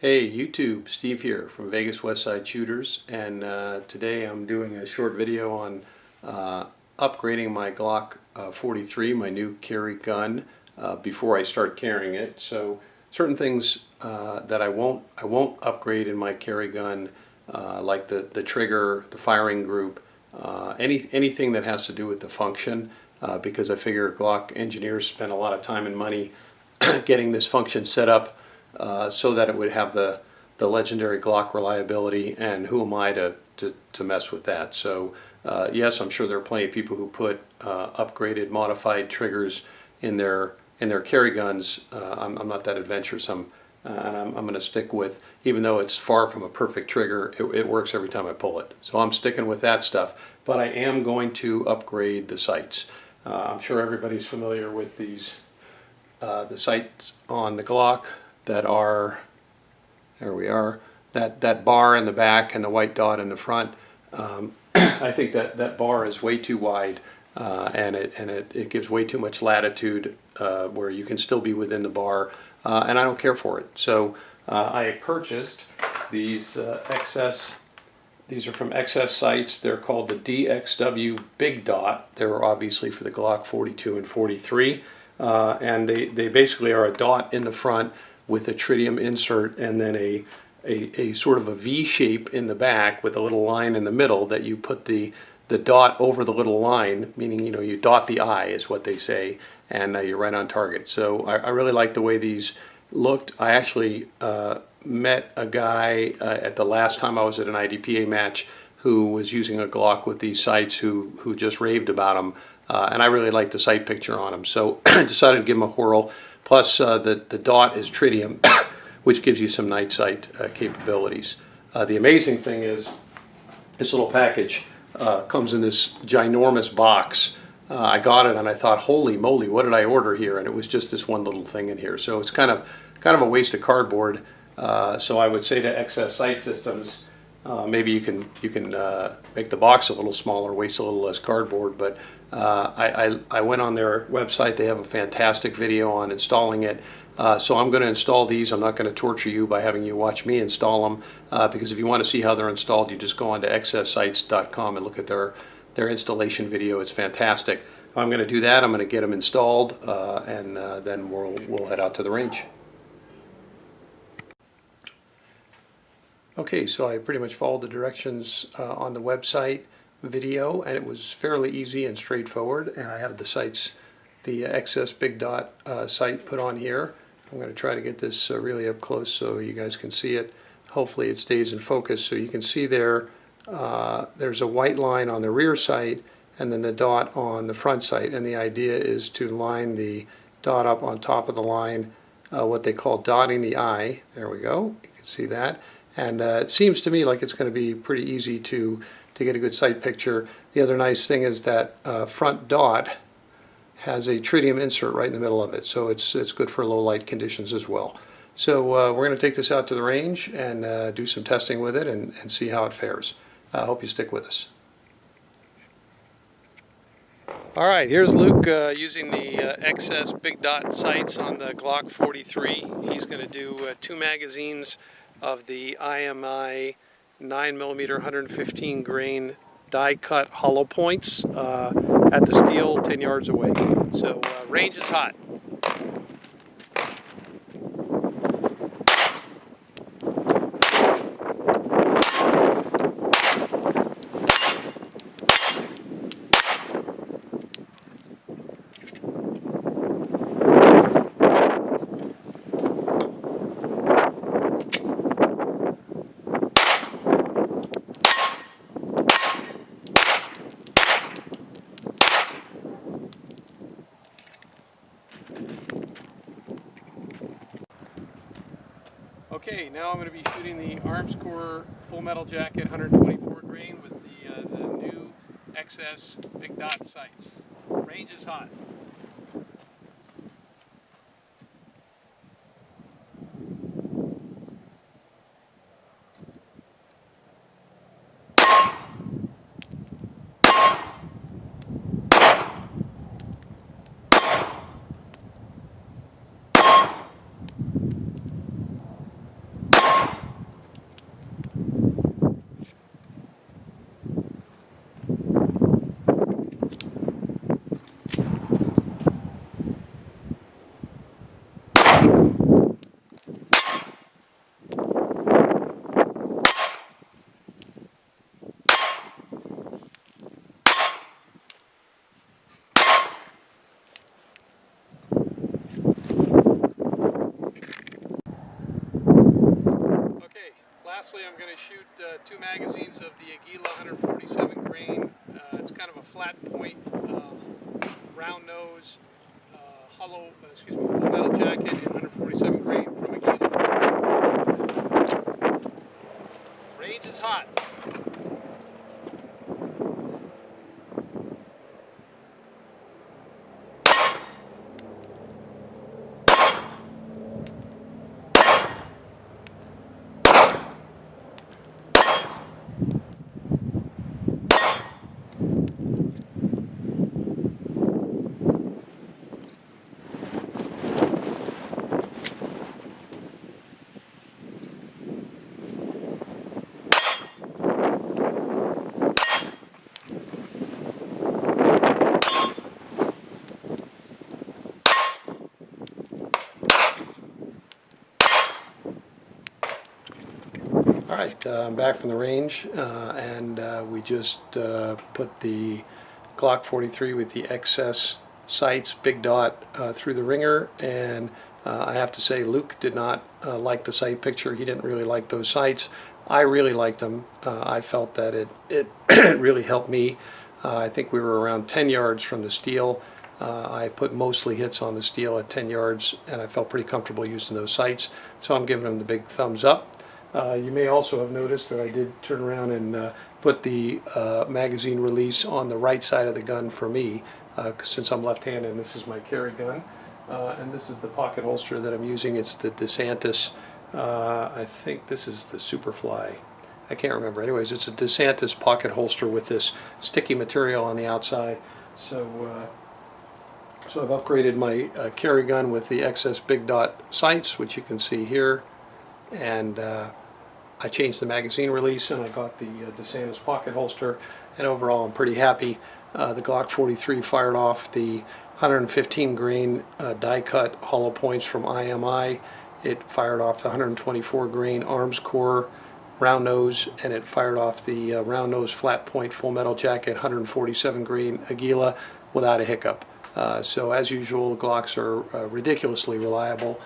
Hey YouTube, Steve here from Vegas Westside Shooters, and today I'm doing a short video on upgrading my Glock 43, my new carry gun, before I start carrying it. So certain things that I won't upgrade in my carry gun, like the trigger, the firing group, anything that has to do with the function, because I figure Glock engineers spend a lot of time and money getting this function set up so that it would have the legendary Glock reliability, and who am I to mess with that? So yes, I'm sure there are plenty of people who put upgraded, modified triggers in their carry guns. I'm not that adventuresome, and I'm going to stick with, even though it's far from a perfect trigger, it works every time I pull it. So I'm sticking with that stuff, but I am going to upgrade the sights. I'm sure everybody's familiar with these, the sights on the Glock that are, there we are, that bar in the back and the white dot in the front. I think that bar is way too wide, and it gives way too much latitude where you can still be within the bar, and I don't care for it. So I purchased these XS. These are from XS sights. They're called the DXW Big Dot. They're obviously for the Glock 42 and 43, and they basically are a dot in the front with a tritium insert, and then a sort of a V shape in the back with a little line in the middle that you put the dot over the little line, meaning, you know, you dot the eye is what they say, and you're right on target. So I really like the way these looked. I actually met a guy at the last time I was at an IDPA match who was using a Glock with these sights, who just raved about them, and I really liked the sight picture on them. So I decided to give them a whirl. Plus the dot is tritium, which gives you some night sight capabilities. The amazing thing is this little package comes in this ginormous box. I got it and I thought, holy moly, what did I order here? And it was just this one little thing in here. So it's kind of a waste of cardboard. So I would say to XS Sight Systems, maybe you can make the box a little smaller, waste a little less cardboard. But I went on their website. They have a fantastic video on installing it. So I'm going to install these. I'm not going to torture you by having you watch me install them, because if you want to see how they're installed, you just go on to xssights.com and look at their installation video. It's fantastic. I'm going to do that. I'm going to get them installed, and then we'll head out to the range. Okay, so I pretty much followed the directions on the website video, and it was fairly easy and straightforward. And I have the sights, the XS Big Dot sight put on here. I'm going to try to get this really up close so you guys can see it. Hopefully it stays in focus. So you can see there, there's a white line on the rear sight and then the dot on the front sight. And the idea is to line the dot up on top of the line, what they call dotting the eye. There we go. You can see that. And it seems to me like it's going to be pretty easy to get a good sight picture. The other nice thing is that front dot has a tritium insert right in the middle of it, so it's good for low light conditions as well. So we're going to take this out to the range and do some testing with it and see how it fares. I hope you stick with us. All right, here's Luke using the XS Big Dot sights on the Glock 43. He's going to do 2 magazines of the IMI 9mm 115 grain die cut hollow points at the steel 10 yards away. So range is hot. Okay, now I'm going to be shooting the Arms Corps Full Metal Jacket 124 grain with the new XS Big Dot sights. Range is hot. lastly, I'm going to shoot 2 magazines of the Aguila 147 grain. It's kind of a flat point, round nose, full metal jacket, and 147 grain from Aguila. Range is hot. Alright, I'm back from the range, and we just put the Glock 43 with the XS sights, big dot, through the ringer, and I have to say Luke did not like the sight picture. He didn't really like those sights. I really liked them. I felt that it really helped me. I think we were around 10 yards from the steel. I put mostly hits on the steel at 10 yards, and I felt pretty comfortable using those sights, so I'm giving them the big thumbs up. You may also have noticed that I did turn around and put the magazine release on the right side of the gun for me, since I'm left-handed, and this is my carry gun. And this is the pocket holster that I'm using. It's the DeSantis, I think this is the Superfly. I can't remember. Anyways, it's a DeSantis pocket holster with this sticky material on the outside. So I've upgraded my carry gun with the XS big dot sights, which you can see here, and I changed the magazine release, and I got the DeSantis pocket holster, and overall I'm pretty happy. The Glock 43 fired off the 115 grain die cut hollow points from IMI. It fired off the 124 grain arms core round nose, and it fired off the round nose flat point full metal jacket 147 grain Aguila without a hiccup. So as usual, the Glocks are ridiculously reliable.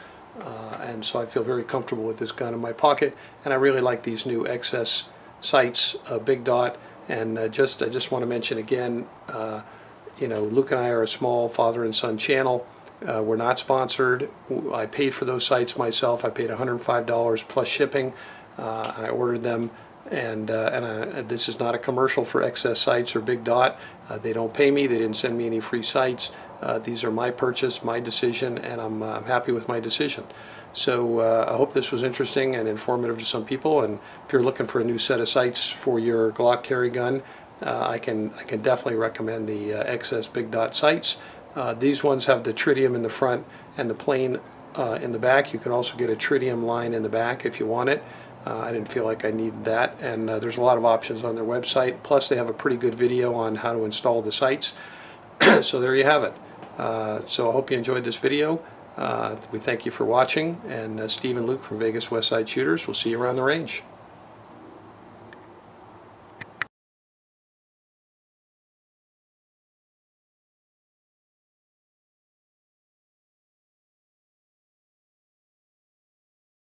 And so I feel very comfortable with this gun in my pocket, and I really like these new XS sights, big dot. And I just want to mention again, you know, Luke and I are a small father and son channel. We're not sponsored. I paid for those sights myself. I paid $105 plus shipping, and I ordered them. And this is not a commercial for XS sights or big dot. They don't pay me. They didn't send me any free sights. These are my purchase, my decision, and I'm happy with my decision. So I hope this was interesting and informative to some people. And if you're looking for a new set of sights for your Glock carry gun, I can definitely recommend the XS big dot sights. These ones have the tritium in the front and the plain in the back. You can also get a tritium line in the back if you want it. I didn't feel like I needed that, and there's a lot of options on their website. Plus they have a pretty good video on how to install the sights. So there you have it. So I hope you enjoyed this video. We thank you for watching, and Steve and Luke from Vegas Westside Shooters. We'll see you around the range.